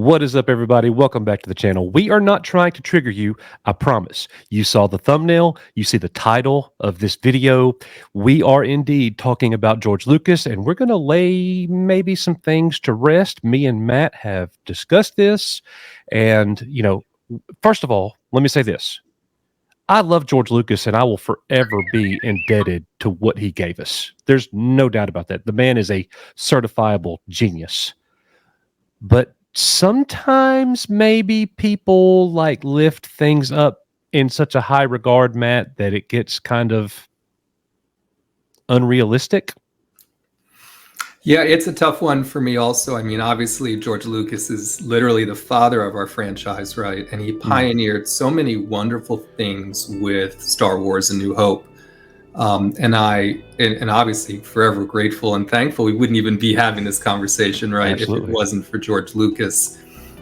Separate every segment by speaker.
Speaker 1: What is up, everybody? Welcome back to the channel. We are not trying to trigger you, I promise. You saw the thumbnail, you see the title of this video. We are indeed talking about George Lucas, and we're going to lay maybe some things to rest. Me and Matt have discussed this, and, first of all, let me say this. I love George Lucas, and I will forever be indebted to what he gave us. There's no doubt about that. The man is a certifiable genius. But sometimes maybe people lift things up in such a high regard, Matt, that it gets kind of unrealistic.
Speaker 2: Yeah, it's a tough one for me also. I mean, obviously, George Lucas is literally the father of our franchise, right? And he pioneered so many wonderful things with Star Wars: A New Hope. And obviously forever grateful and thankful we wouldn't even be having this conversation, right?
Speaker 1: Absolutely.
Speaker 2: If it wasn't for George Lucas.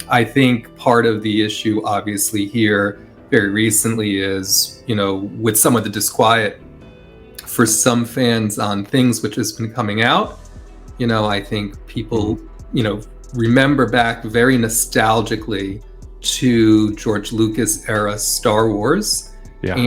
Speaker 2: I think part of the issue, obviously, here very recently is, with some of the disquiet for some fans on things which has been coming out. I think people, remember back very nostalgically to George Lucas era Star Wars.
Speaker 1: Yeah.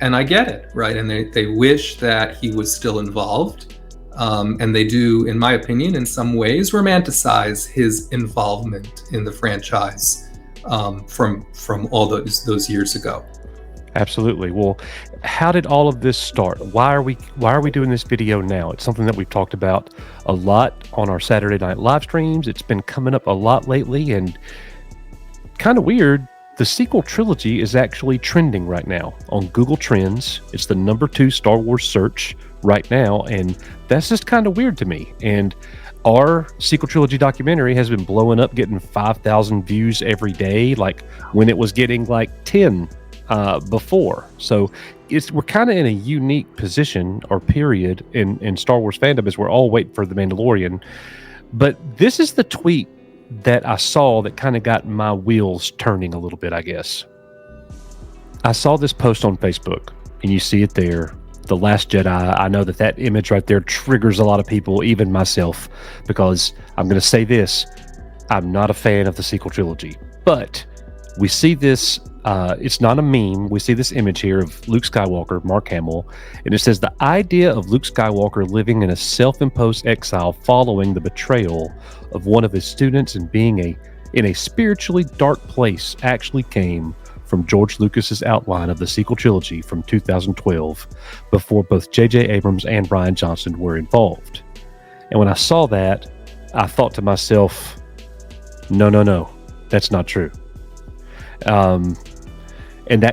Speaker 2: And I get it, right? And they wish that he was still involved. And they do, in my opinion, in some ways, romanticize his involvement in the franchise from all those years ago.
Speaker 1: Absolutely. Well, how did all of this start? Why are we doing this video now? It's something that we've talked about a lot on our Saturday night live streams. It's been coming up a lot lately, and kind of weird. The sequel trilogy is actually trending right now on Google Trends. It's the #2 Star Wars search right now, and that's just kind of weird to me. And our sequel trilogy documentary has been blowing up, getting 5,000 views every day, like when it was getting 10 before. So we're kind of in a unique position or period in Star Wars fandom as we're all waiting for The Mandalorian. But this is the tweet that I saw that kind of got my wheels turning a little bit, I guess. I saw this post on Facebook, and you see it there, The Last Jedi. I know that image right there triggers a lot of people, even myself, because I'm going to say this, I'm not a fan of the sequel trilogy. But we see this, it's not a meme, we see this image here of Luke Skywalker, Mark Hamill, and it says, the idea of Luke Skywalker living in a self-imposed exile following the betrayal of one of his students and being in a spiritually dark place actually came from George Lucas's outline of the sequel trilogy from 2012, before both J.J. Abrams and Rian Johnson were involved. And when I saw that, I thought to myself, no, that's not true. And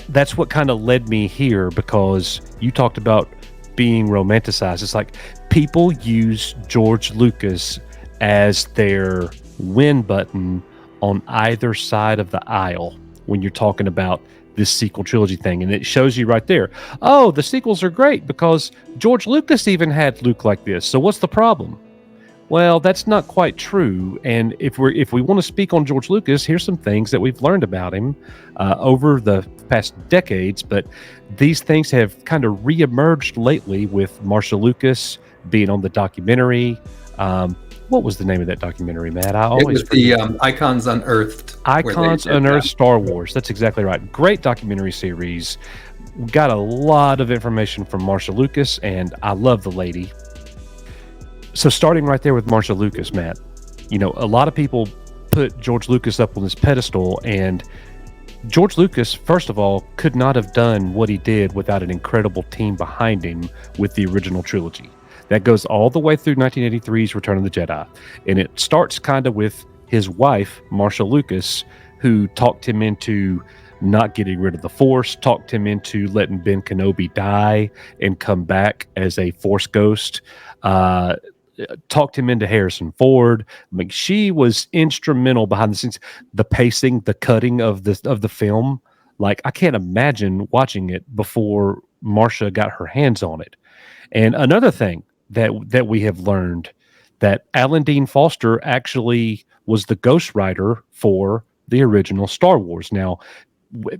Speaker 1: that's what kind of led me here, because you talked about being romanticized. It's like people use George Lucas as their win button on either side of the aisle when you're talking about this sequel trilogy thing. And it shows you right there, oh, the sequels are great because George Lucas even had Luke like this. So what's the problem? Well, that's not quite true. And if we want to speak on George Lucas, here's some things that we've learned about him over the past decades. But these things have kind of reemerged lately with Marcia Lucas being on the documentary. What was the name of that documentary, Matt?
Speaker 2: It was the Icons Unearthed.
Speaker 1: Icons Unearthed Star Wars. That's exactly right. Great documentary series. We got a lot of information from Marcia Lucas, and I love the lady. So starting right there with Marcia Lucas, Matt, a lot of people put George Lucas up on this pedestal, and George Lucas, first of all, could not have done what he did without an incredible team behind him with the original trilogy. That goes all the way through 1983's Return of the Jedi. And it starts kind of with his wife, Marcia Lucas, who talked him into not getting rid of the Force, talked him into letting Ben Kenobi die and come back as a Force ghost, talked him into Harrison Ford. She was instrumental behind the scenes, the pacing, the cutting of the film. I can't imagine watching it before Marcia got her hands on it. And another thing that we have learned, that Alan Dean Foster actually was the ghostwriter for the original Star Wars. Now,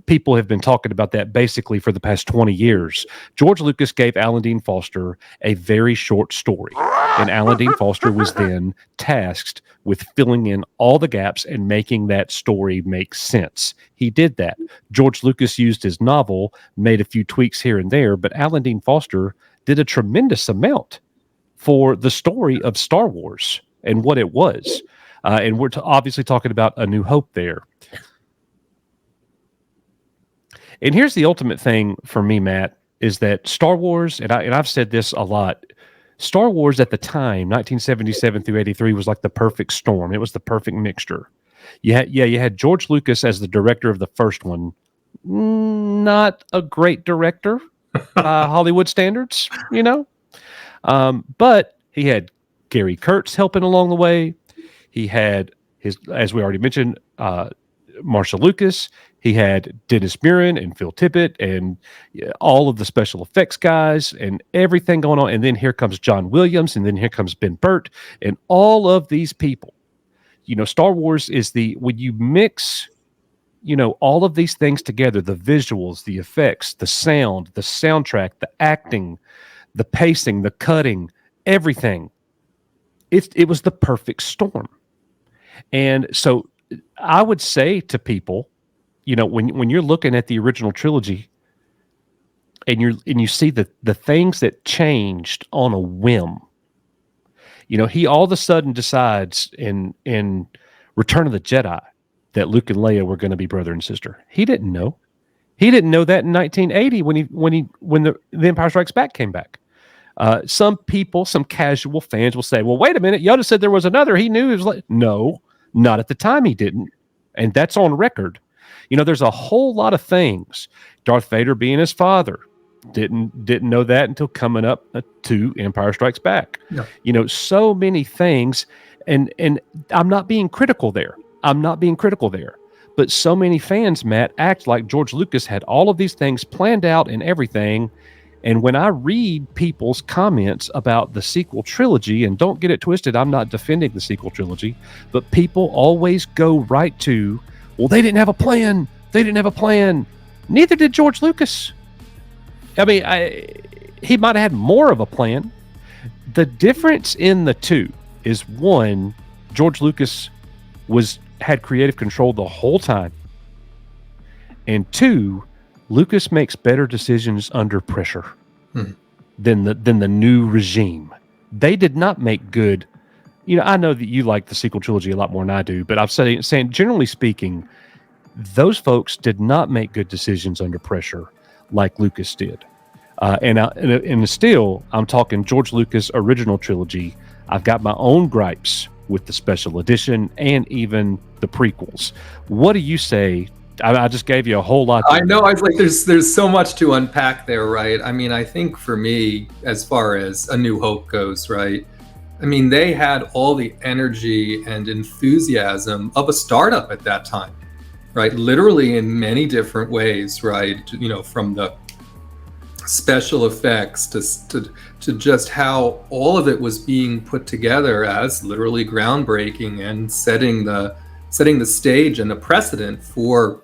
Speaker 1: People have been talking about that basically for the past 20 years. George Lucas gave Alan Dean Foster a very short story, and Alan Dean Foster was then tasked with filling in all the gaps and making that story make sense. He did that. George Lucas used his novel, made a few tweaks here and there, but Alan Dean Foster did a tremendous amount for the story of Star Wars and what it was. And we're obviously talking about A New Hope there. And here's the ultimate thing for me, Matt, is that Star Wars, and I've said this a lot, Star Wars at the time, 1977 through 83, was like the perfect storm. It was the perfect mixture. You had George Lucas as the director of the first one. Not a great director by Hollywood standards, but he had Gary Kurtz helping along the way. He had as we already mentioned, Marshall Lucas. He had Dennis Muren and Phil Tippett and all of the special effects guys and everything going on. And then here comes John Williams, and then here comes Ben Burtt, and all of these people. Star Wars is when you mix, all of these things together, the visuals, the effects, the sound, the soundtrack, the acting, the pacing, the cutting, everything. It was the perfect storm. And so I would say to people, when you're looking at the original trilogy and you see the things that changed on a whim, he all of a sudden decides in Return of the Jedi that Luke and Leia were going to be brother and sister. He didn't know. He didn't know that in 1980 when the Empire Strikes Back came back. Some people, some casual fans will say, well, wait a minute, Yoda said there was another. He knew. He was like, no, not at the time he didn't. And that's on record. There's a whole lot of things. Darth Vader being his father, didn't know that until coming up to Empire Strikes Back. Yeah. So many things. And I'm not being critical there. But so many fans, Matt, act like George Lucas had all of these things planned out and everything. And when I read people's comments about the sequel trilogy, and don't get it twisted, I'm not defending the sequel trilogy, but people always go right to, well, they didn't have a plan. Neither did George Lucas. I mean, he might have had more of a plan. The difference in the two is, one, George Lucas had creative control the whole time. And two, Lucas makes better decisions under pressure than the new regime. They did not make good. I know that you like the sequel trilogy a lot more than I do, but I'm saying generally speaking, those folks did not make good decisions under pressure like Lucas did. And still, I'm talking George Lucas original trilogy. I've got my own gripes with the special edition and even the prequels. What do you say? I just gave you a whole lot.
Speaker 2: I know. I was like, there's so much to unpack there, right? I mean, I think for me, as far as A New Hope goes, right? I mean, they had all the energy and enthusiasm of a startup at that time, right? Literally in many different ways, right? From the special effects to just how all of it was being put together as literally groundbreaking and setting the stage and a precedent for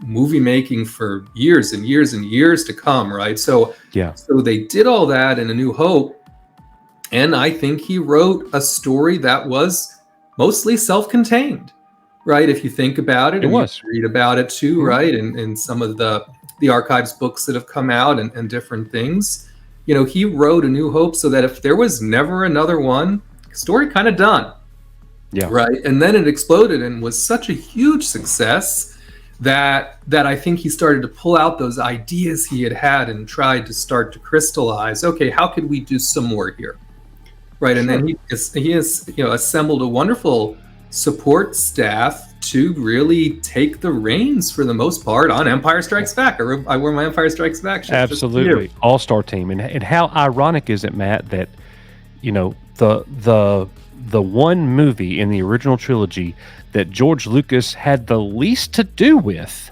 Speaker 2: movie making for years and years and years to come, right? So they did all that in A New Hope, and I think he wrote a story that was mostly self-contained, right? If you think about it,
Speaker 1: it was.
Speaker 2: You read about it too, mm-hmm. right? In some of the archives books that have come out and different things, he wrote A New Hope so that if there was never another one, story kind of done. Yeah. Right. And then it exploded and was such a huge success that I think he started to pull out those ideas he had and tried to start to crystallize, okay, how could we do some more here? Right. Sure. And then he has assembled a wonderful support staff to really take the reins for the most part on Empire Strikes Back. I wear my Empire Strikes Back shirt.
Speaker 1: Absolutely. All-star team. And how ironic is it, Matt, that the one movie in the original trilogy that George Lucas had the least to do with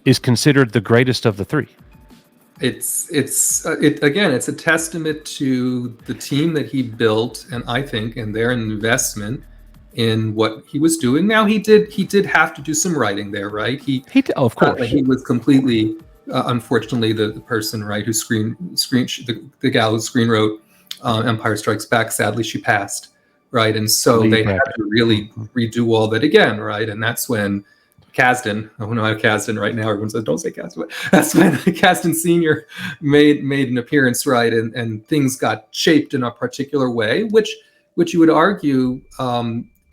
Speaker 1: is considered the greatest of the three.
Speaker 2: It's a testament to the team that he built, and I think, and their investment in what he was doing. Now he did have to do some writing there, right?
Speaker 1: Of course.
Speaker 2: He was completely unfortunately the person, right, who the gal who screen wrote Empire Strikes Back, sadly she passed, right? And so
Speaker 1: Lee
Speaker 2: they had
Speaker 1: Brackett.
Speaker 2: to really redo all that again, right? And that's when Kasdan, I don't know how Kasdan right now, everyone says don't say Kasdan, but that's when Kasdan Sr. made an appearance, right? And things got shaped in a particular way, which you would argue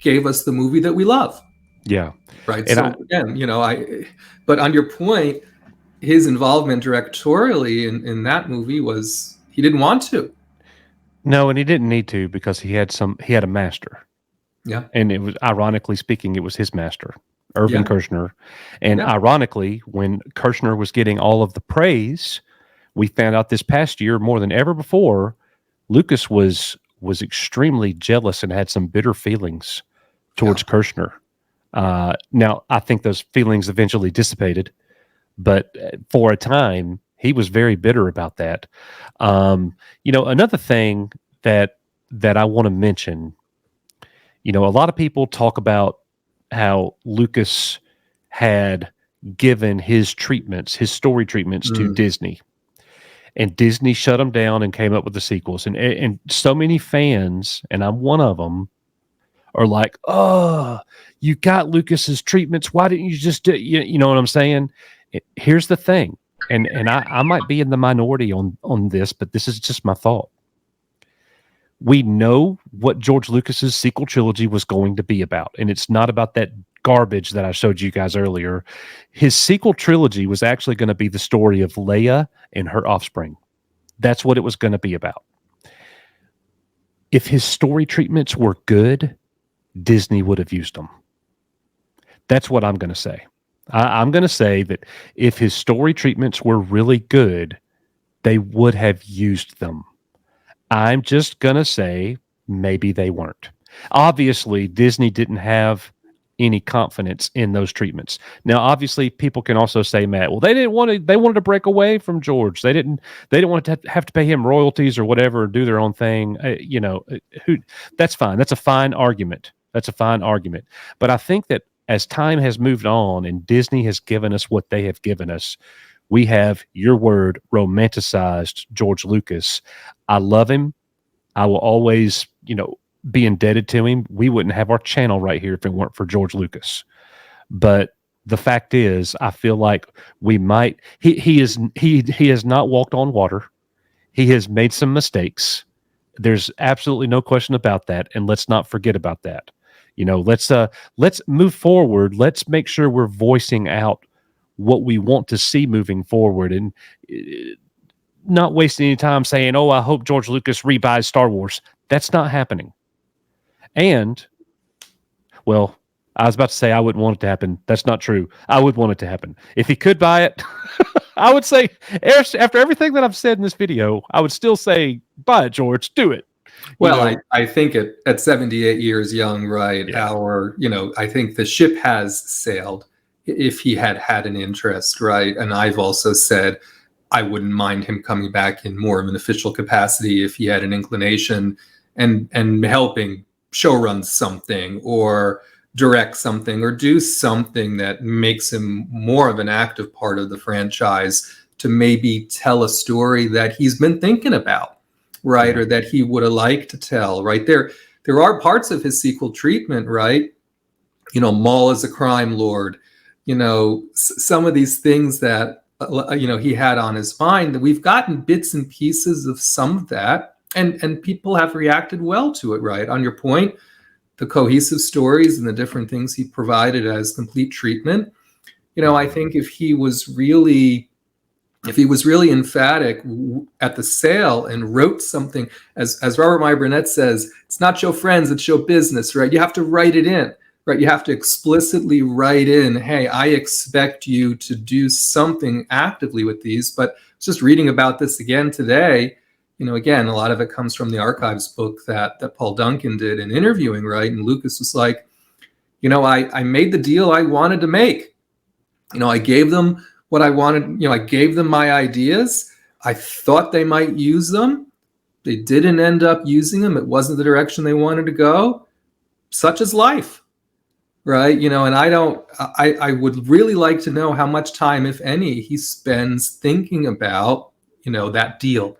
Speaker 2: gave us the movie that we love.
Speaker 1: Yeah.
Speaker 2: Right.
Speaker 1: And
Speaker 2: So again, but on your point, his involvement directorially in that movie was he didn't want to.
Speaker 1: No, and he didn't need to, because he had a master.
Speaker 2: Yeah.
Speaker 1: And it was, ironically speaking, it was his master, Irvin
Speaker 2: Yeah.
Speaker 1: Kershner. And
Speaker 2: Yeah.
Speaker 1: ironically, when Kershner was getting all of the praise, we found out this past year more than ever before, Lucas was extremely jealous and had some bitter feelings towards Kershner. Now, I think those feelings eventually dissipated, but for a time, he was very bitter about that. Another thing that I want to mention, a lot of people talk about how Lucas had given his story treatments to Disney, and Disney shut them down and came up with the sequels. And so many fans, and I'm one of them, are like, "Oh, you got Lucas's treatments. Why didn't you just do?" You know what I'm saying? Here's the thing, and I might be in the minority on this, but this is just my thought. We know what George Lucas's sequel trilogy was going to be about, and it's not about that garbage that I showed you guys earlier. His sequel trilogy was actually going to be the story of Leia and her offspring. That's what it was going to be about. If his story treatments were good, Disney would have used them. That's what I'm going to say. I'm going to say that if his story treatments were really good, they would have used them. I'm just going to say maybe they weren't. Obviously, Disney didn't have any confidence in those treatments. Now, obviously, people can also say, Matt, well, they wanted to break away from George. They didn't want to have to pay him royalties or whatever, or do their own thing. That's fine. That's a fine argument. But I think that as time has moved on and Disney has given us what they have given us, we have, your word, romanticized George Lucas. I love him. I will always, be indebted to him. We wouldn't have our channel right here if it weren't for George Lucas. But the fact is, I feel like we might. He has not walked on water. He has made some mistakes. There's absolutely no question about that, and let's not forget about that. Let's move forward. Let's make sure we're voicing out what we want to see moving forward, and not wasting any time saying, "Oh, I hope George Lucas rebuys Star Wars." That's not happening. And, well, I was about to say I wouldn't want it to happen. That's not true. I would want it to happen. If he could buy it, I would say, after everything that I've said in this video, I would still say, buy it, George. Do it.
Speaker 2: Well, I think at 78 years young, right, yeah. I think the ship has sailed if he had an interest, right? And I've also said I wouldn't mind him coming back in more of an official capacity if he had an inclination and helping showrun something or direct something or do something that makes him more of an active part of the franchise, to maybe tell a story that he's been thinking about, right? Or that he would have liked to tell, right? There are parts of his sequel treatment, right? Maul is a crime lord, some of these things that, he had on his mind, that we've gotten bits and pieces of some of that. And people have reacted well to it, right? On your point, the cohesive stories and the different things he provided as complete treatment. I think if he was really emphatic at the sale and wrote something, as Robert Meyer Burnett says, it's not show friends, it's show business, right? You have to write it in, right? You have to explicitly write in, hey, I expect you to do something actively with these. But just reading about this again today, again, a lot of it comes from the archives book that Paul Duncan did in interviewing, right? And Lucas was like, I made the deal I wanted to make. I gave them what I wanted. I gave them my ideas. I thought they might use them. They didn't end up using them. It wasn't the direction they wanted to go. such is life, right? You know, and I would really like to know how much time, if any, he spends thinking about, you know, that deal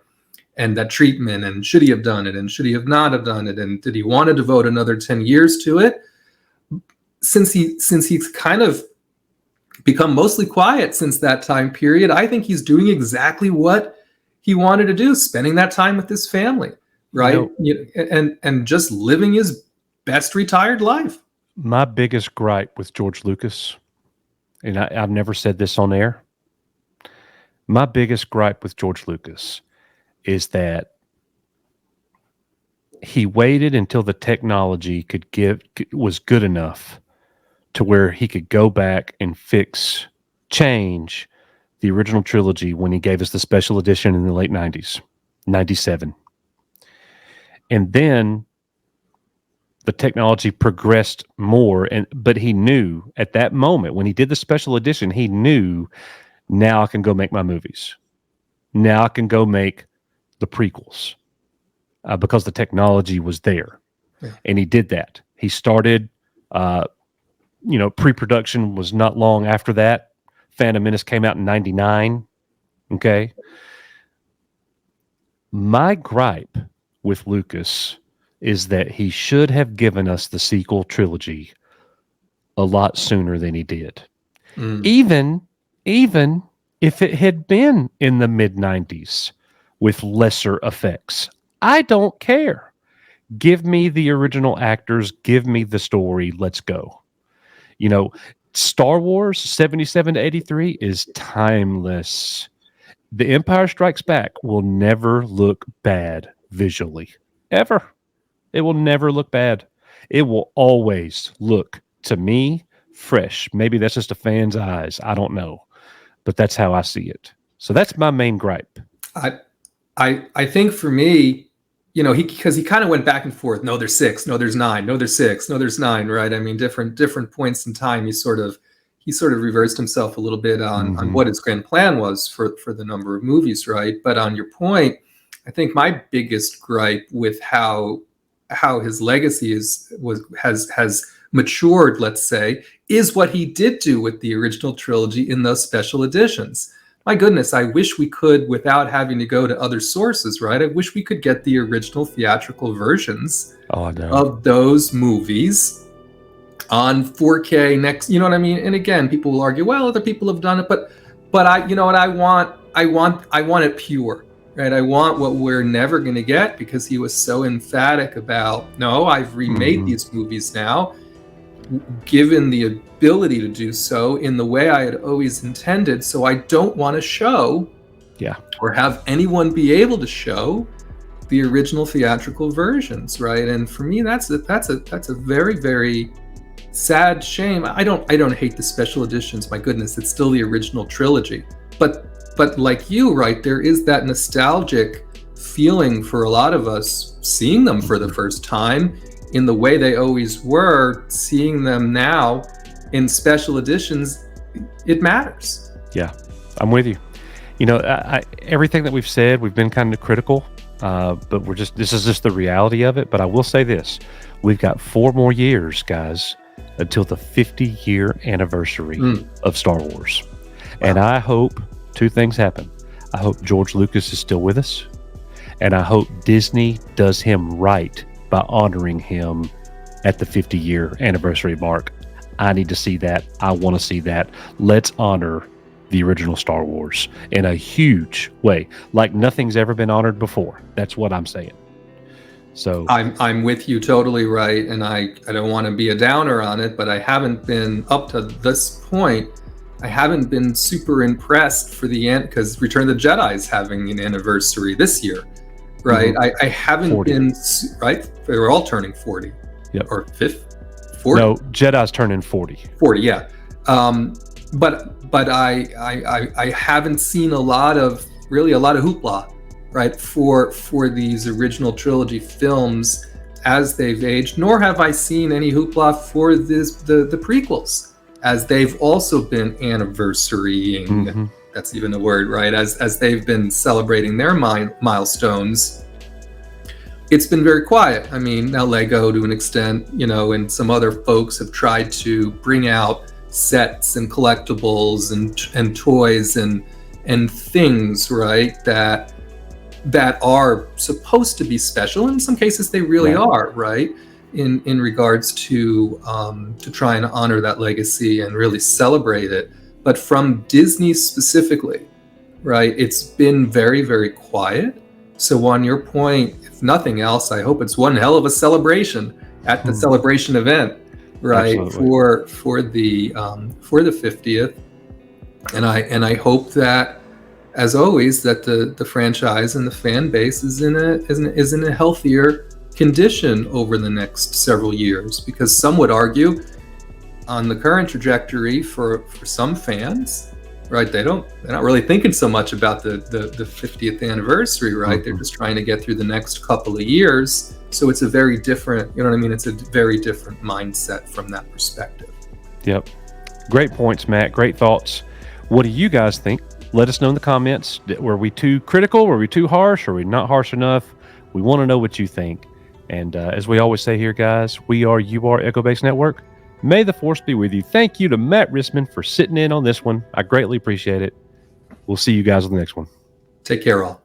Speaker 2: and that treatment, and should he have done it, and should he have not have done it, and did he want to devote another 10 years to it? Since he's kind of become mostly quiet since that time period, I think he's doing exactly what he wanted to do, spending that time with his family, right? And just living his best retired life.
Speaker 1: My biggest gripe with George Lucas, and I've never said this on air, my biggest gripe with George Lucas is that he waited until the technology was good enough to where he could go back and change the original trilogy when he gave us the special edition in the late 90s, 97. And then the technology progressed more, but he knew at that moment when he did the special edition, he knew, now I can go make my movies. Now I can go make the prequels because the technology was there. Yeah. And he did that. He started, pre-production was not long after that. Phantom Menace came out in 99. Okay. My gripe with Lucas is that he should have given us the sequel trilogy a lot sooner than he did. Even if it had been in the mid-90s with lesser effects. I don't care. Give me the original actors. Give me the story. Let's go. You know, Star Wars 77 to 83 is timeless. The Empire Strikes Back will never look bad visually. Ever. It will never look bad. It will always look, to me, fresh. Maybe that's just a fan's eyes. I don't know. But that's how I see it. So that's my main gripe.
Speaker 2: I think for me, you know, because he kind of went back and forth. No, there's 6. No, there's 9. No, there's 6. No, there's 9. Right? I mean, different points in time. He sort of reversed himself a little bit on what his grand plan was for the number of movies. Right? But on your point, I think my biggest gripe with how his legacy has matured, let's say, is what he did do with the original trilogy in those special editions. My goodness, I wish we could, without having to go to other sources, right? I wish we could get the original theatrical versions of those movies on 4K next, you know what I mean? And again, people will argue, well, other people have done it, but I, you know what I want it pure, right? I want what we're never going to get, because he was so emphatic about, no, I've remade these movies now, given the ability to do so in the way I had always intended. So I don't want to show or have anyone be able to show the original theatrical versions, right? And for me, that's a very, very sad shame. I don't hate the special editions. My goodness, it's still the original trilogy. But like you, right, there is that nostalgic feeling for a lot of us seeing them for the first time in the way they always were. Seeing them now in special editions, it matters.
Speaker 1: Yeah, I'm with you. You know, everything that we've said, we've been kind of critical, but this is just the reality of it. But I will say this, we've got 4 more years, guys, until the 50-year anniversary of Star Wars. Wow. And I hope 2 things happen. I hope George Lucas is still with us, and I hope Disney does him right by honoring him at the 50-year anniversary mark. I need to see that. I want to see that. Let's honor the original Star Wars in a huge way, like nothing's ever been honored before. That's what I'm saying. So
Speaker 2: I'm with you totally, right. And I don't want to be a downer on it, but I haven't been, up to this point, I haven't been super impressed for the end, because Return of the Jedi is having an anniversary this year. Right, I haven't
Speaker 1: 40.
Speaker 2: been right. They were all turning 40, or 50, 40.
Speaker 1: No, Jedi's turning 40.
Speaker 2: 40, yeah. But I haven't seen a lot of hoopla, right, for these original trilogy films as they've aged. Nor have I seen any hoopla for the prequels, as they've also been anniversarying. That's even a word, right? As they've been celebrating their milestones it's been very quiet. I mean, now Lego to an extent, and some other folks have tried to bring out sets and collectibles and toys and things, right, that are supposed to be special. In some cases they really are, right, in regards to trying to honor that legacy and really celebrate it. But from Disney specifically, right, it's been very, very quiet. So on your point, if nothing else, I hope it's one hell of a celebration at the celebration event, right?
Speaker 1: Absolutely.
Speaker 2: for the 50th. And I hope that, as always, that the franchise and the fan base is in a healthier condition over the next several years, because some would argue on the current trajectory for some fans, right, they're not really thinking so much about the 50th anniversary, right? They're just trying to get through the next couple of years. So it's a very different, it's a very different mindset from that perspective.
Speaker 1: Yep. Great points, Matt. Great thoughts. What do you guys think? Let us know in the comments. Were we too critical? Were we too harsh? Are we not harsh enough? We want to know what you think. And as we always say here, guys, you are Echo Base Network. May the force be with you. Thank you to Matt Rissman for sitting in on this one. I greatly appreciate it. We'll see you guys on the next one.
Speaker 2: Take care, all.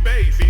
Speaker 2: Bass.